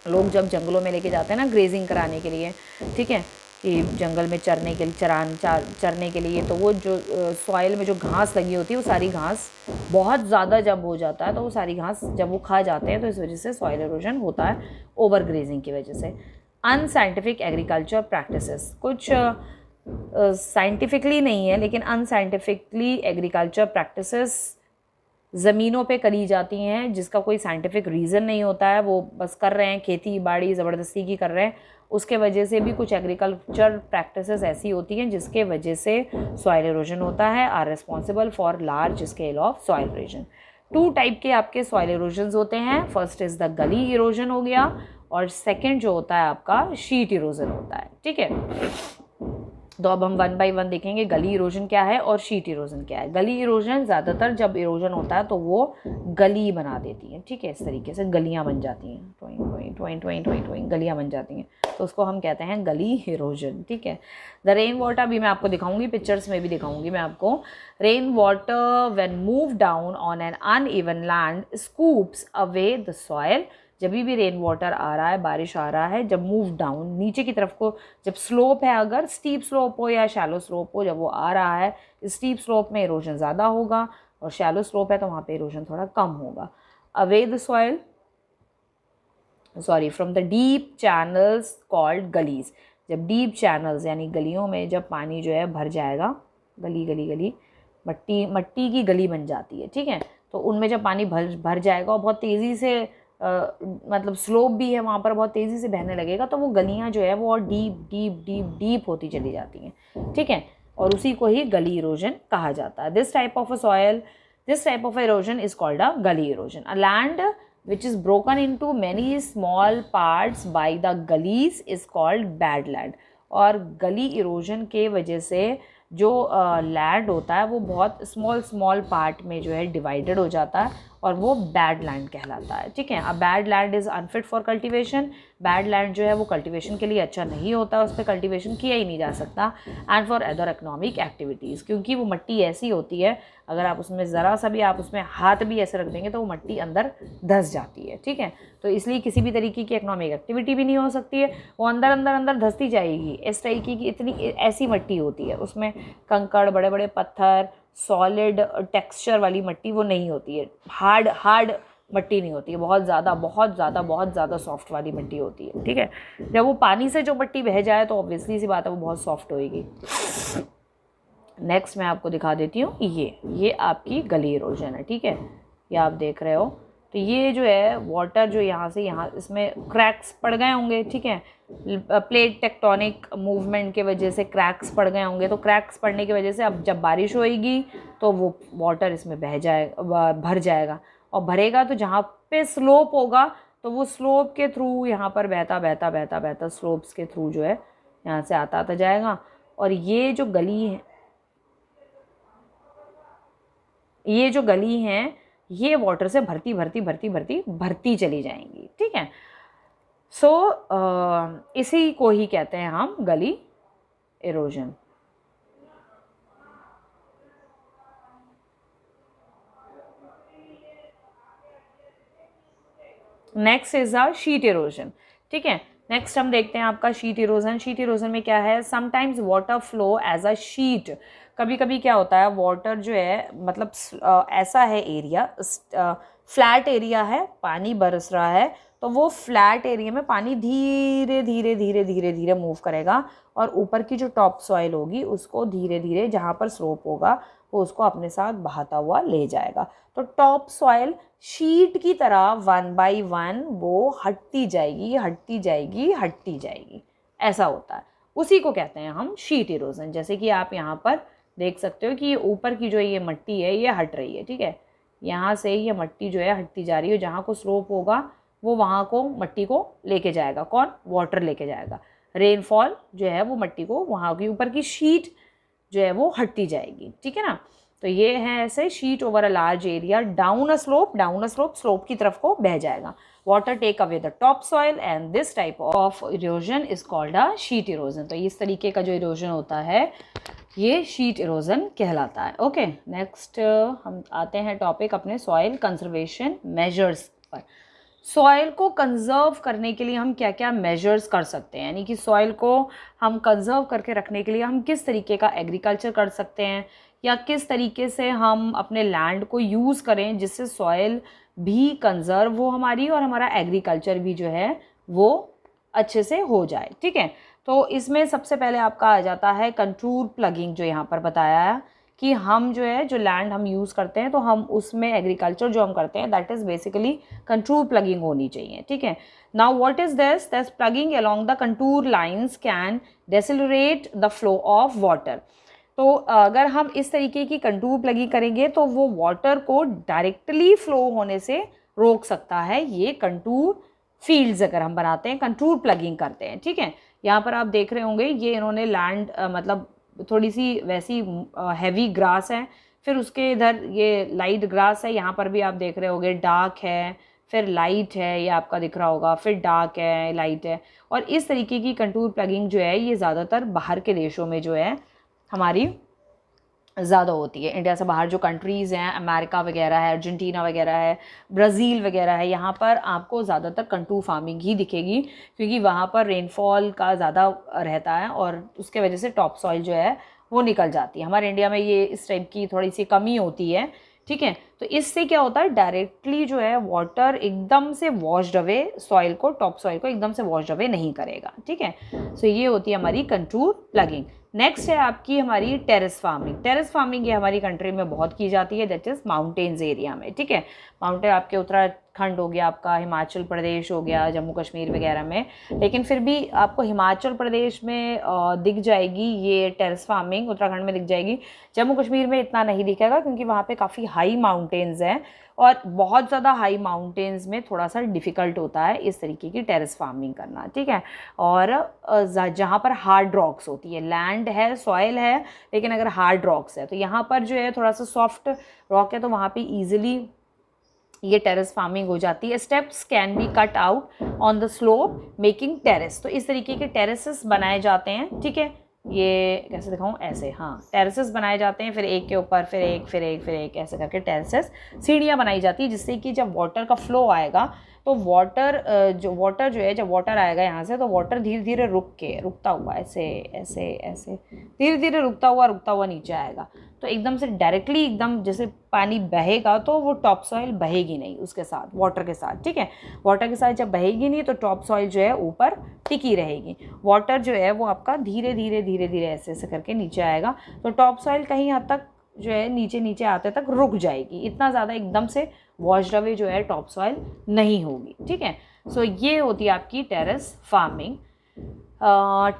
लोग जब जंगलों में लेके जाते हैं ना ग्रेजिंग कराने के लिए, ठीक है, कि जंगल में चरने के लिए, तो वो जो सॉइल में जो घास लगी होती है वो सारी घास बहुत ज़्यादा जब हो जाता है तो वो सारी घास जब वो खा जाते हैं तो इस वजह से सॉइल इरोजन होता है ओवर ग्रेजिंग की वजह से। अनसाइंटिफिक एग्रीकल्चर प्रैक्टिसेस, कुछ साइंटिफिकली नहीं है लेकिन अनसाइंटिफिकली एग्रीकल्चर प्रैक्टिसेस ज़मीनों पे करी जाती हैं जिसका कोई साइंटिफिक रीज़न नहीं होता है, वो बस कर रहे हैं, खेती बाड़ी ज़बरदस्ती की कर रहे हैं। उसके वजह से भी कुछ एग्रीकल्चर प्रैक्टिसेस ऐसी होती हैं जिसके वजह से सॉइल इरोजन होता है, are responsible for large scale of soil erosion. 2 type के आपके सॉइल इरोजन होते हैं, first is the gully erosion हो गया, और सेकेंड जो होता है आपका शीट इरोजन होता है, ठीक है। तो अब हम 1 बाय 1 देखेंगे गली इरोजन क्या है और शीट इरोजन क्या है। गली इरोजन ज़्यादातर जब इरोजन होता है तो वो गली बना देती है, ठीक है, इस तरीके से गलियाँ बन जाती हैं, टोइंग गलियाँ बन जाती हैं, तो उसको हम कहते हैं गली इरोजन, ठीक है। द रेन वाटर भी मैं आपको दिखाऊंगी, पिक्चर्स में भी दिखाऊंगी मैं आपको। Rain water when move down on an uneven land scoops away the soil. जब भी रेन वाटर आ रहा है, बारिश आ रहा है, जब मूव डाउन नीचे की तरफ को, जब स्लोप है, अगर स्टीप स्लोप हो या शैलो स्लोप हो, जब वो आ रहा है, स्टीप स्लोप में इरोजन ज़्यादा होगा और शैलो स्लोप है तो वहाँ पे इरोजन थोड़ा कम होगा। Away the soil from the deep channels called gullies. जब डीप चैनल्स यानी गलियों में जब पानी जो है भर जाएगा, गली मट्टी की गली बन जाती है, ठीक है, तो उनमें जब पानी भर जाएगा और बहुत तेज़ी से मतलब स्लोप भी है वहाँ पर, बहुत तेज़ी से बहने लगेगा, तो वो गलियाँ जो है वो और डीप होती चली जाती हैं, ठीक है, और उसी को ही गली इरोजन कहा जाता है। This type of erosion is called अ गली erosion. A land which is broken into many small parts by the gullies is called badland। और गली इरोजन के वजह से जो लैंड होता है वो बहुत स्मॉल पार्ट में जो है डिवाइडेड हो जाता है, और वो बैड लैंड कहलाता है, ठीक है। अब bad land is unfit for cultivation, bad land जो है वो कल्टीवेशन के लिए अच्छा नहीं होता, उस पर कल्टीवेशन किया ही नहीं जा सकता। And for other economic activities, क्योंकि वो मिट्टी ऐसी होती है अगर आप उसमें ज़रा सा भी आप उसमें हाथ भी ऐसे रख देंगे तो वो मिट्टी अंदर धंस जाती है, ठीक है। तो इसलिए किसी भी तरीके की इकोनॉमिक एक्टिविटी भी नहीं हो सकती है, वो अंदर अंदर अंदर धंसती जाएगी। इस तरीके की इतनी ऐसी मिट्टी होती है, उसमें कंकड़, बड़े बड़े पत्थर, सॉलिड टेक्सचर वाली मिट्टी वो नहीं होती है, हार्ड मिट्टी नहीं होती है, बहुत ज़्यादा सॉफ्ट वाली मिट्टी होती है, ठीक है। जब वो पानी से जो मिट्टी बह जाए तो ऑब्वियसली सी बात है वो बहुत सॉफ्ट होएगी। नेक्स्ट मैं आपको दिखा देती हूँ, ये आपकी गली इरोजन है, ठीक है। ये आप देख रहे हो, तो ये जो है वाटर जो यहाँ से यहाँ इसमें क्रैक्स पड़ गए होंगे, ठीक है। प्लेट टेक्टोनिक मूवमेंट के वजह से क्रैक्स पड़ गए होंगे, तो क्रैक्स पड़ने की वजह से अब जब बारिश होएगी तो वो वाटर इसमें भर जाएगा, और भरेगा तो जहाँ पे स्लोप होगा तो वो स्लोप के थ्रू यहाँ पर बहता स्लोप्स के थ्रू जो है यहाँ से आता जाएगा। और ये जो गली हैं ये वाटर से भरती चली जाएंगी, ठीक है। सो इसी को ही कहते हैं हम गली erosion. Next is a sheet erosion, ठीक है। नेक्स्ट हम देखते हैं आपका शीट इरोजन। शीट इरोजन में क्या है, sometimes water flow as a sheet. कभी कभी क्या होता है, वाटर जो है मतलब ऐसा है एरिया, फ्लैट एरिया है, पानी बरस रहा है, तो वो फ्लैट एरिया में पानी धीरे धीरे मूव करेगा और ऊपर की जो टॉप सॉइल होगी उसको धीरे धीरे जहाँ पर स्लोप होगा वो उसको अपने साथ बहाता हुआ ले जाएगा। तो टॉप सॉइल शीट की तरह 1 बाय 1 वो हटती जाएगी, ऐसा होता है। उसी को कहते हैं हम शीट इरोजन। जैसे कि आप यहाँ पर देख सकते हो कि ऊपर की जो ये मिट्टी है ये हट रही है, ठीक है। यहाँ से ये मिट्टी जो है हटती जा रही है, जहाँ को स्लोप होगा वो वहाँ को मिट्टी को लेके जाएगा, कौन, वाटर लेके जाएगा। रेनफॉल जो है वो मिट्टी को वहाँ की ऊपर की शीट जो है वो हटती जाएगी, ठीक है ना। तो ये है ऐसे sheet over a large area down a slope slope की तरफ को बह जाएगा। Water take away the top soil and this type of erosion is called a sheet erosion. तो इस तरीके का जो इरोजन होता है ये शीट इरोजन कहलाता है। ओके, नेक्स्ट हम आते हैं टॉपिक अपने सॉइल कंजर्वेशन मेजर्स पर। सॉइल को कंजर्व करने के लिए हम क्या क्या मेजर्स कर सकते हैं, यानी कि सॉइल को हम कंजर्व करके रखने के लिए हम किस तरीके का एग्रीकल्चर कर सकते हैं, या किस तरीके से हम अपने लैंड को यूज़ करें जिससे सॉइल भी कंजर्व हो हमारी और हमारा एग्रीकल्चर भी जो है वो अच्छे से हो जाए, ठीक है। तो इसमें सबसे पहले आपका आ जाता है कंटूर प्लगिंग, जो यहाँ पर बताया है कि हम जो है जो लैंड हम यूज़ करते हैं तो हम उसमें एग्रीकल्चर जो हम करते हैं that is basically contour plugging होनी चाहिए, ठीक है। Now what is this plugging along the contour lines can decelerate the flow of water. तो अगर हम इस तरीके की कंटूर प्लगिंग करेंगे तो वो वाटर को डायरेक्टली फ्लो होने से रोक सकता है। ये कंटूर फील्ड्स अगर हम बनाते हैं, कंटूर प्लगिंग करते हैं, ठीक है। यहाँ पर आप देख रहे होंगे ये इन्होंने लैंड मतलब थोड़ी सी वैसी हैवी ग्रास है, फिर उसके इधर ये लाइट ग्रास है, यहाँ पर भी आप देख रहे होंगे डार्क है, फिर लाइट है, ये आपका दिख रहा होगा, फिर डार्क है, लाइट है। और इस तरीके की कंटूर प्लगिंग जो है ये ज़्यादातर बाहर के देशों में जो है हमारी ज़्यादा होती है। इंडिया से बाहर जो कंट्रीज़ हैं, अमेरिका वगैरह है, अर्जेंटीना वगैरह है, ब्राज़ील वगैरह है, यहाँ पर आपको ज़्यादातर कंटूर फार्मिंग ही दिखेगी क्योंकि वहाँ पर रेनफॉल का ज़्यादा रहता है और उसके वजह से टॉप सॉइल जो है वो निकल जाती है। हमारे इंडिया में ये इस टाइप की थोड़ी सी कमी होती है, ठीक है। तो इससे क्या होता है, डायरेक्टली जो है वाटर एकदम से वॉश्ड अवे सॉइल को, टॉप सॉइल को एकदम से वॉश्ड अवे नहीं करेगा, ठीक है। सो ये होती है हमारी कंटूर प्लगिंग। नेक्स्ट है आपकी हमारी टेरेस फार्मिंग। टेरेस फार्मिंग ये हमारी कंट्री में बहुत की जाती है, दैट इज़ माउंटेन्स एरिया में, ठीक है। माउंटेन आपके उत्तराखंड हो गया, आपका हिमाचल प्रदेश हो गया, जम्मू कश्मीर वगैरह में, लेकिन फिर भी आपको हिमाचल प्रदेश में दिख जाएगी ये टेरेस फार्मिंग, उत्तराखंड में दिख जाएगी, जम्मू कश्मीर में इतना नहीं दिखेगा क्योंकि वहाँ पे काफ़ी हाई माउंटेन्स हैं और बहुत ज़्यादा हाई माउंटेन्स में थोड़ा सा डिफ़िकल्ट होता है इस तरीके की टेरेस फार्मिंग करना, ठीक है। और जहाँ पर हार्ड रॉक्स होती है, लैंड है, सॉइल है, लेकिन अगर हार्ड रॉक्स है तो यहाँ पर जो है थोड़ा सा सॉफ्ट रॉक है तो वहाँ पे ईजिली ये टेरेस फार्मिंग हो जाती है। Steps can be cut out on the slope making terrace. तो इस तरीके के टेरेसेस बनाए जाते हैं, ठीक है। ये कैसे दिखाऊं, ऐसे, हाँ, टेरेसेस बनाए जाते हैं, फिर एक के ऊपर फिर एक फिर एक फिर एक, ऐसे करके टेरेसेस, सीढ़ियाँ बनाई जाती है, जिससे कि जब वाटर का फ्लो आएगा तो वाटर जो है, जब वाटर आएगा यहाँ से, तो वाटर धीरे धीरे रुकता हुआ ऐसे ऐसे ऐसे धीरे धीरे रुकता हुआ नीचे आएगा। तो एकदम से डायरेक्टली एकदम जैसे पानी बहेगा तो वो टॉप सॉइल बहेगी नहीं उसके साथ, वाटर के साथ, ठीक है। वाटर के साथ जब बहेगी नहीं तो टॉप सॉइल जो है ऊपर टिकी रहेगी। वाटर जो है वो आपका धीरे धीरे ऐसे ऐसे करके नीचे आएगा, तो टॉप सॉइल कहीं हद तक जो है नीचे आते तक रुक जाएगी। इतना ज़्यादा एकदम से वॉश्ड अवे जो है टॉप सॉइल नहीं होगी, ठीक है। सो ये होती है आपकी terrace farming.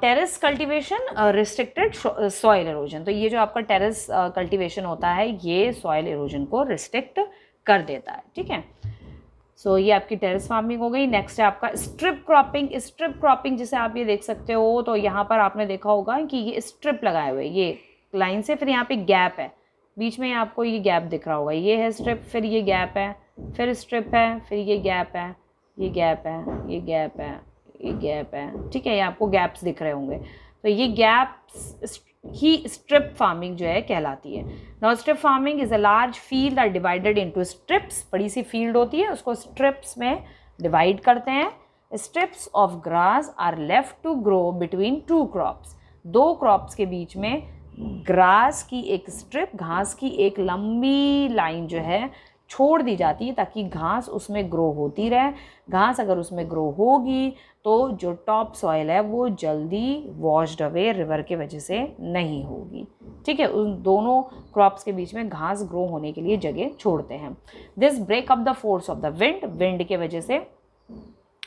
Terrace cultivation, restricted soil halogen. तो ये जो आपका टेरेस कल्टीवेशन होता है ये सॉइल एरोजन को रिस्ट्रिक्ट कर देता है, ठीक है। सो ये आपकी टेरेस फार्मिंग हो गई। नेक्स्ट है आपका स्ट्रिप क्रॉपिंग। स्ट्रिप क्रॉपिंग जिसे आप ये देख सकते हो, तो यहाँ पर आपने देखा होगा कि ये स्ट्रिप लगाए हुए, ये लाइन से, फिर यहाँ पे गैप है बीच में, आपको ये गैप दिख रहा होगा, ये है स्ट्रिप, फिर ये गैप है, फिर स्ट्रिप है, फिर ये गैप है, ये गैप है, ये गैप है, ये गैप है, ठीक है। ये आपको गैप्स दिख रहे होंगे। तो ये गैप्स ही स्ट्रिप फार्मिंग जो है कहलाती है। Now strip farming is a large field are divided into strips. बड़ी सी फील्ड होती है, उसको स्ट्रिप्स में डिवाइड करते हैं। Strips of grass are left to grow between two crops. दो क्रॉप्स के बीच में ग्रास की एक स्ट्रिप, घास की एक लंबी लाइन जो है छोड़ दी जाती है, ताकि घास उसमें ग्रो होती रहे। घास अगर उसमें ग्रो होगी तो जो टॉप सॉइल है वो जल्दी वॉश्ड अवे रिवर के वजह से नहीं होगी, ठीक है। उन दोनों क्रॉप्स के बीच में घास ग्रो होने के लिए जगह छोड़ते हैं। This break up the force of the wind के वजह से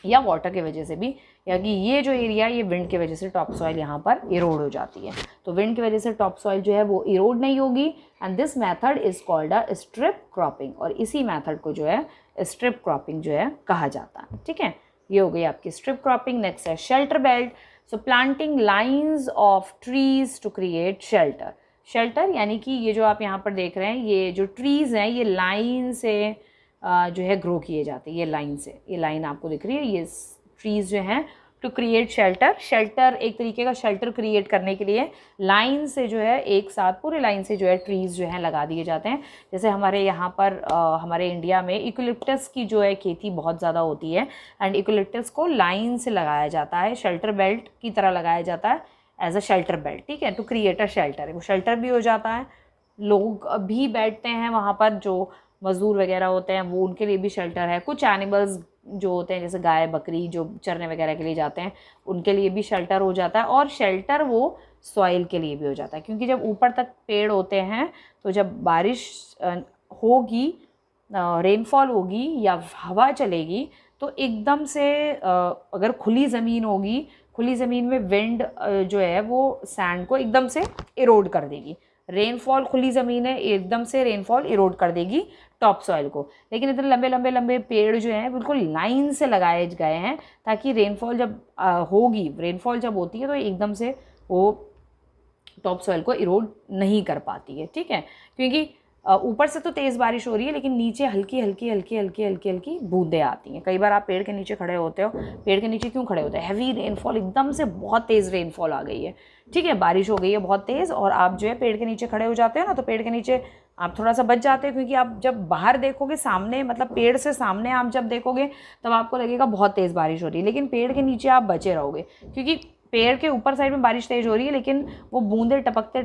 या वाटर के वजह से भी, या कि ये जो एरिया ये विंड के वजह से टॉप सॉइल यहाँ पर इरोड हो जाती है। तो विंड की वजह से टॉप सॉइल जो है वो इरोड नहीं होगी, and this method is called a strip cropping. और इसी मेथड को जो है स्ट्रिप क्रॉपिंग जो है कहा जाता है, ठीक है। ये हो गई आपकी स्ट्रिप क्रॉपिंग। नेक्स्ट है shelter belt. So planting lines of trees to create shelter यानी कि ये जो आप यहाँ पर देख रहे हैं, ये जो ट्रीज़ हैं ये लाइन से जो है ग्रो किए जाते हैं। ये लाइन से, ये लाइन आपको दिख रही है, ये ट्रीज़ जो हैं टू क्रिएट शेल्टर एक तरीके का शेल्टर क्रिएट करने के लिए लाइन से जो है एक साथ पूरे लाइन से जो है ट्रीज़ जो हैं लगा दिए जाते हैं। जैसे हमारे यहाँ पर हमारे इंडिया में इक्लिप्टस की जो है खेती बहुत ज़्यादा होती है, एंड इक्लिप्टस को लाइन से लगाया जाता है, शेल्टर बेल्ट की तरह लगाया जाता है एज अ शेल्टर बेल्ट, ठीक है, टू क्रिएट अ शेल्टर। वो शेल्टर भी हो जाता है, लोग भी बैठते हैं वहाँ पर, जो मज़दूर वगैरह होते हैं वो, उनके लिए भी शेल्टर है। कुछ एनिमल्स जो होते हैं जैसे गाय बकरी जो चरने वगैरह के लिए जाते हैं उनके लिए भी शेल्टर हो जाता है, और शेल्टर वो सॉइल के लिए भी हो जाता है, क्योंकि जब ऊपर तक पेड़ होते हैं तो जब बारिश होगी, रेनफॉल होगी या हवा चलेगी तो एकदम से अगर खुली ज़मीन होगी, खुली ज़मीन में विंड जो है वो सैंड को एकदम से इरोड कर देगी। रेनफॉल, खुली ज़मीन है, एकदम से रेनफॉल इरोड कर देगी टॉप सॉइल को। लेकिन इतने लंबे पेड़ जो हैं बिल्कुल लाइन से लगाए गए हैं, ताकि रेनफॉल जब होगी, रेनफॉल जब होती है तो एकदम से वो टॉप सॉइल को इरोड नहीं कर पाती है, ठीक है। क्योंकि ऊपर से तो तेज़ बारिश हो रही है, लेकिन नीचे हल्की बूंदें आती हैं। कई बार आप पेड़ के नीचे खड़े होते हो, पेड़ के नीचे क्यों खड़े होते हैं, हैवी रेनफॉल, एकदम से बहुत तेज़ रेनफॉल आ गई है, ठीक है, बारिश हो गई है बहुत तेज़, और आप जो है पेड़ के नीचे खड़े हो जाते हो ना, तो पेड़ के नीचे आप थोड़ा सा बच जाते हो, क्योंकि आप जब बाहर देखोगे सामने, मतलब पेड़ से सामने आप जब देखोगे तब आपको लगेगा बहुत तेज़ बारिश हो रही है, लेकिन पेड़ के नीचे आप बचे रहोगे, क्योंकि पेड़ के ऊपर साइड में बारिश तेज हो रही है, लेकिन वो बूंदे टपकते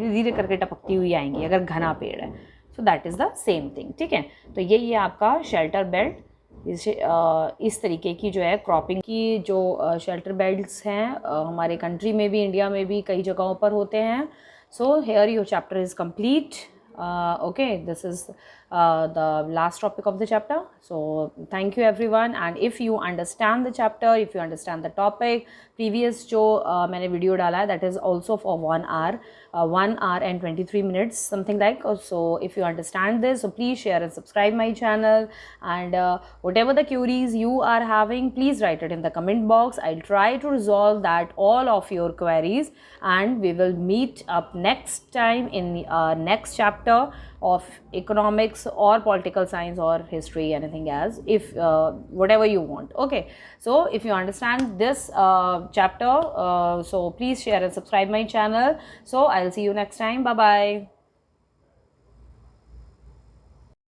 धीरे करके टपकती हुई आएंगी अगर घना पेड़ है। So that is the same thing, ठीक है। तो ये आपका शेल्टर बेल्ट, इस तरीके की जो है क्रॉपिंग की जो शेल्टर बेल्ट्स हैं हमारे कंट्री में भी, इंडिया में भी कई जगहों पर होते हैं। So here your chapter is complete. Okay, this is the last topic of the chapter. So thank you everyone, and if you understand the chapter, if you understand the topic, previous जो मैंने video डाला है that is also for 1 hour, 1 hour and 23 minutes something like. So if you understand this, so please share and subscribe my channel, and whatever the queries you are having, please write it in the comment box. I'll try to resolve that all of your queries, and we will meet up next time in next chapter of economics or political science or history, anything else, if whatever you want. Okay, so if you understand this chapter, so please share and subscribe my channel. So I'll see you next time. Bye bye.